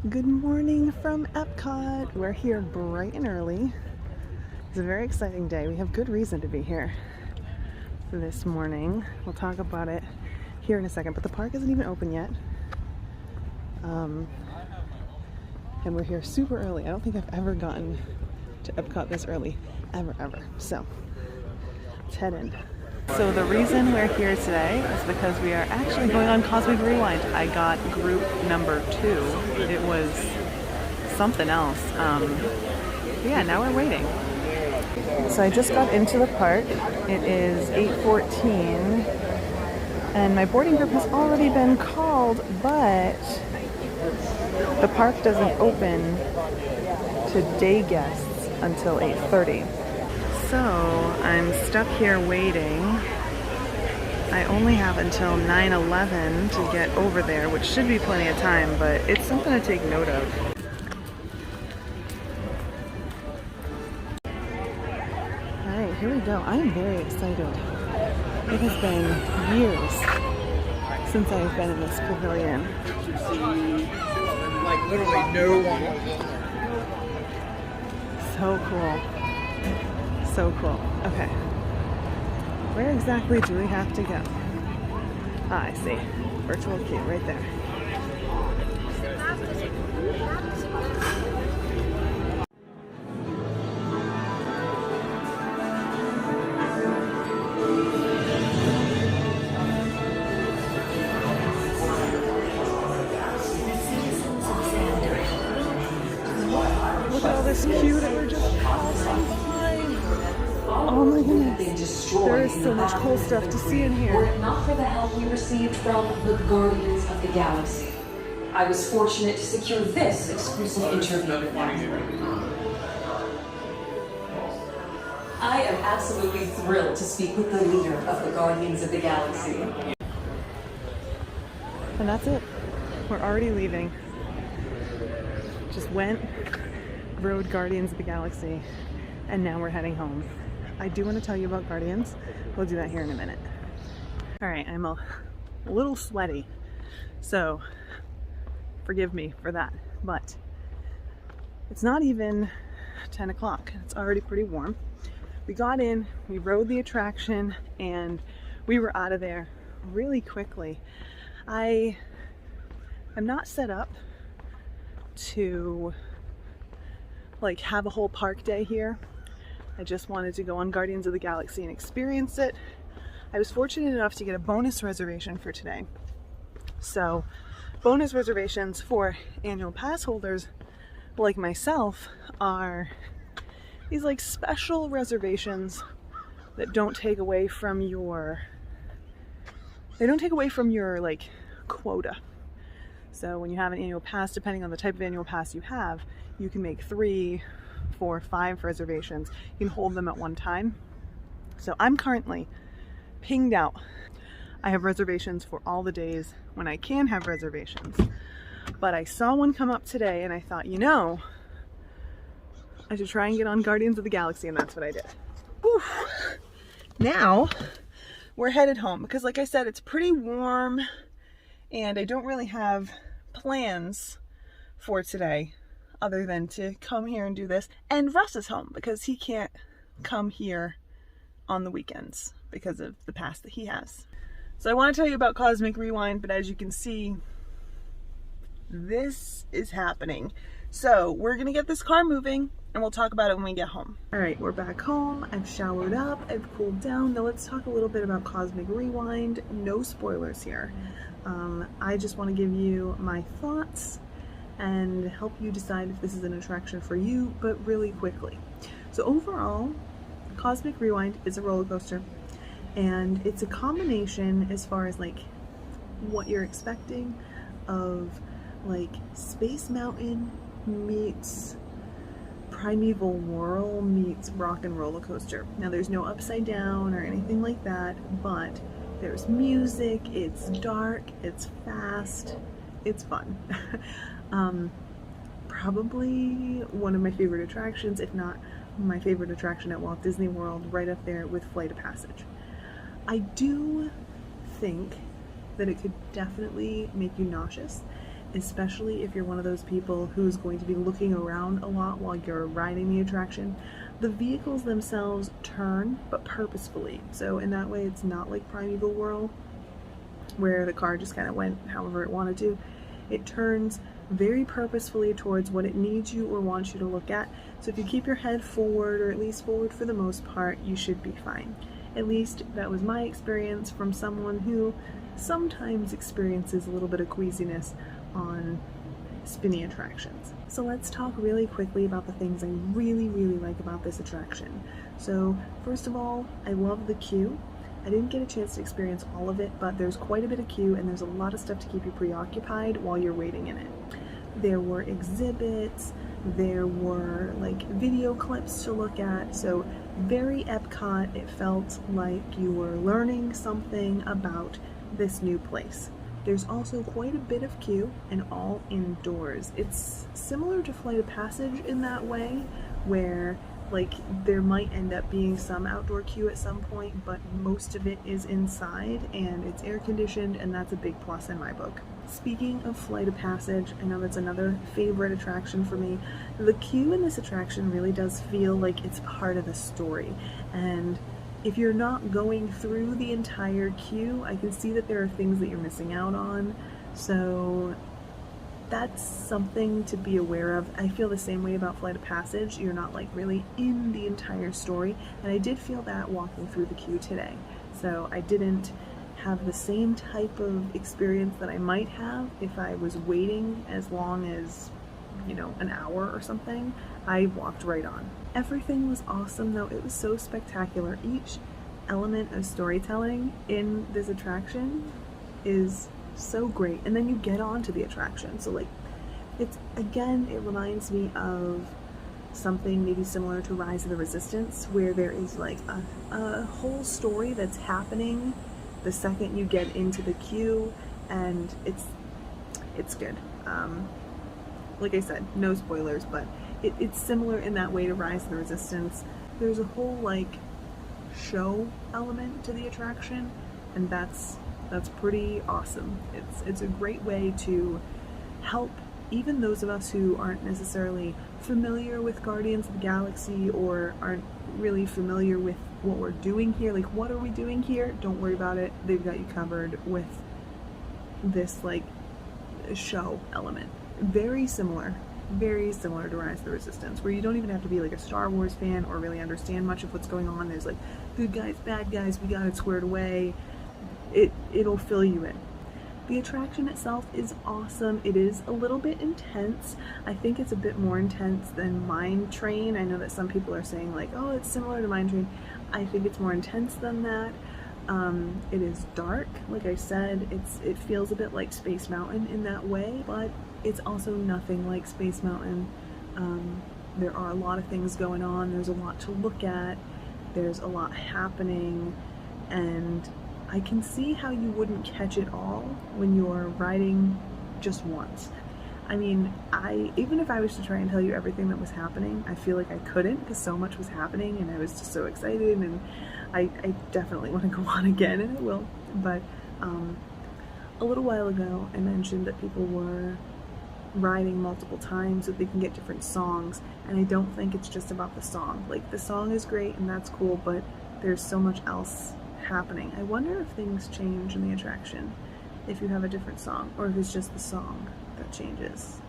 Good morning from Epcot. We're here bright and early. It's a very exciting day. We have good reason to be here this morning. We'll talk about it here in a second, but the park isn't even open yet. And we're here super early. I don't think I've ever gotten to Epcot this early, ever. So let's head in. So the reason we're here today is because we are actually going on Cosmic Rewind. I got group number 2. It was something else. Yeah, now we're waiting. So I just got into the park. It is 8:14 and my boarding group has already been called, but the park doesn't open to day guests until 8:30. So I'm stuck here waiting. I only have until 9:11 to get over there, which should be plenty of time, but it's something to take note of. Alright, here we go. I am very excited. It has been years since I've been in this pavilion. Like literally no one. So cool. So cool. Okay. Where exactly do we have to go? Ah, I see. Virtual queue right there. Look at all this queue that we're just passing by. Oh my goodness, there is so much cool stuff to see in here. Were it not for the help we received from the Guardians of the Galaxy, I was fortunate to secure this exclusive interview with them. I am absolutely thrilled to speak with the leader of the Guardians of the Galaxy. And that's it. We're already leaving. Just went, rode Guardians of the Galaxy, and now we're heading home. I do want to tell you about Guardians. We'll do that here in a minute. Alright, I'm a little sweaty, so forgive me for that. But it's not even 10 o'clock. It's already pretty warm. We got in, we rode the attraction, and we were out of there really quickly. I am not set up to like have a whole park day here. I just wanted to go on Guardians of the Galaxy and experience it. I was fortunate enough to get a bonus reservation for today. So bonus reservations for annual pass holders like myself are these like special reservations that don't take away from your like quota. So when you have an annual pass, depending on the type of annual pass you have, you can make 3, 4, 5 reservations. You can hold them at one time. So I'm currently pinged out. I have reservations for all the days when I can have reservations. But I saw one come up today and I thought, you know, I should try and get on Guardians of the Galaxy, and that's what I did. Whew. Now we're headed home because, like I said, it's pretty warm and I don't really have plans for today other than to come here and do this. And Russ is home because he can't come here on the weekends because of the pass that he has. So I want to tell you about Cosmic Rewind, but as you can see, this is happening. So we're gonna get this car moving and we'll talk about it when we get home. All right, we're back home. I've showered up, I've cooled down. Now let's talk a little bit about Cosmic Rewind. No spoilers here. I just want to give you my thoughts and help you decide if this is an attraction for you, but really quickly. So overall, Cosmic Rewind is a roller coaster, and it's a combination as far as like what you're expecting of like Space Mountain meets Primeval Whirl meets Rock and Roller Coaster. Now there's no upside down or anything like that, but there's music, it's dark, it's fast, it's fun. Probably one of my favorite attractions, if not my favorite attraction at Walt Disney World, right up there with Flight of Passage. I do think that it could definitely make you nauseous, especially if you're one of those people who's going to be looking around a lot while you're riding the attraction. The vehicles themselves turn, but purposefully. So in that way, it's not like Primeval Whirl, where the car just kind of went however it wanted to. It turns very purposefully towards what it needs you or wants you to look at. So if you keep your head forward, or at least forward for the most part, you should be fine. At least that was my experience from someone who sometimes experiences a little bit of queasiness on spinny attractions. So let's talk really quickly about the things I really like about this attraction. So first of all, I love the queue. I didn't get a chance to experience all of it, but there's quite a bit of queue and there's a lot of stuff to keep you preoccupied while you're waiting in it. There were exhibits, there were like video clips to look at, so very Epcot. It felt like you were learning something about this new place. There's also quite a bit of queue and all indoors. It's similar to Flight of Passage in that way, where like there might end up being some outdoor queue at some point, but most of it is inside and it's air conditioned, and that's a big plus in my book. Speaking of Flight of Passage, I know that's another favorite attraction for me. The queue in this attraction really does feel like it's part of the story, and if you're not going through the entire queue, I can see that there are things that you're missing out on, so that's something to be aware of. I feel the same way about Flight of Passage. You're not like really in the entire story, and I did feel that walking through the queue today. So I didn't have the same type of experience that I might have if I was waiting as long as, you know, an hour or something. I walked right on. Everything was awesome though. It was so spectacular. Each element of storytelling in this attraction is so great, and then you get on to the attraction. So like, it's, again, it reminds me of something maybe similar to Rise of the Resistance, where there is like a whole story that's happening the second you get into the queue, and it's good. Like I said, no spoilers, but it's similar in that way to Rise of the Resistance. There's a whole like show element to the attraction, and that's pretty awesome. It's a great way to help even those of us who aren't necessarily familiar with Guardians of the Galaxy or aren't really familiar with what we're doing here. Like, what are we doing here? Don't worry about it. They've got you covered with this like show element. Very similar to Rise of the Resistance, where you don't even have to be like a Star Wars fan or really understand much of what's going on. There's like good guys, bad guys, we got it squared away. It'll fill you in. The attraction itself is awesome. It is a little bit intense. I think it's a bit more intense than Mine Train. I know that some people are saying like, oh, it's similar to Mine Train. I think it's more intense than that. It is dark. Like I said, it feels a bit like Space Mountain in that way, but it's also nothing like Space Mountain. There are a lot of things going on. There's a lot to look at. There's a lot happening, and I can see how you wouldn't catch it all when you're riding just once. I mean, even if I was to try and tell you everything that was happening, I feel like I couldn't, because so much was happening and I was just so excited, and I definitely want to go on again, and I will. But a little while ago I mentioned that people were riding multiple times so they can get different songs, and I don't think it's just about the song. Like, the song is great and that's cool, but there's so much else happening. I wonder if things change in the attraction if you have a different song, or if it's just the song that changes.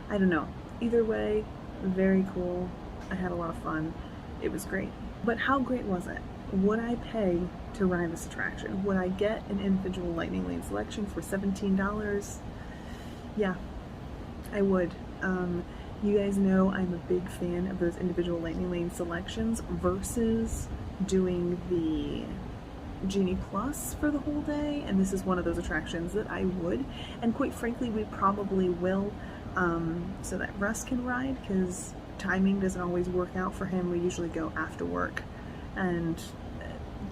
I don't know. Either way, very cool. I had a lot of fun. It was great. But how great was it? Would I pay to ride this attraction? Would I get an individual Lightning Lane selection for $17? Yeah, I would. You guys know I'm a big fan of those individual Lightning Lane selections versus doing the Genie Plus for the whole day, and this is one of those attractions that I would, and quite frankly we probably will, so that Russ can ride, because timing doesn't always work out for him. We usually go after work, and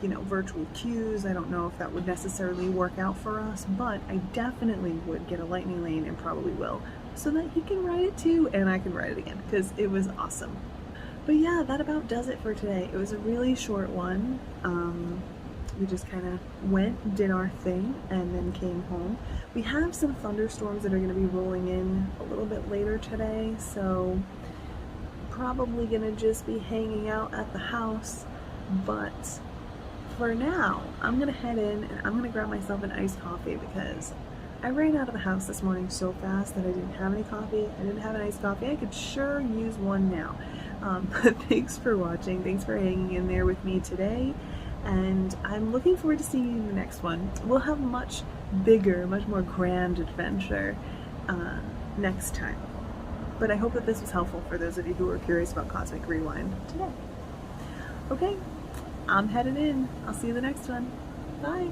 you know, virtual queues, I don't know if that would necessarily work out for us, but I definitely would get a Lightning Lane, and probably will, so that he can ride it too and I can ride it again, because it was awesome. But yeah, that about does it for today. It was a really short one. we just kind of went, did our thing, and then came home. We have some thunderstorms that are going to be rolling in a little bit later today, so probably going to just be hanging out at the house. But for now, I'm going to head in and I'm going to grab myself an iced coffee because I ran out of the house this morning so fast that I didn't have any coffee. I didn't have an iced coffee. I could sure use one now. But thanks for watching. Thanks for hanging in there with me today. And I'm looking forward to seeing you in the next one. We'll have much bigger, much more grand adventure next time. But I hope that this was helpful for those of you who are curious about Cosmic Rewind today. Okay, I'm headed in. I'll see you in the next one. Bye.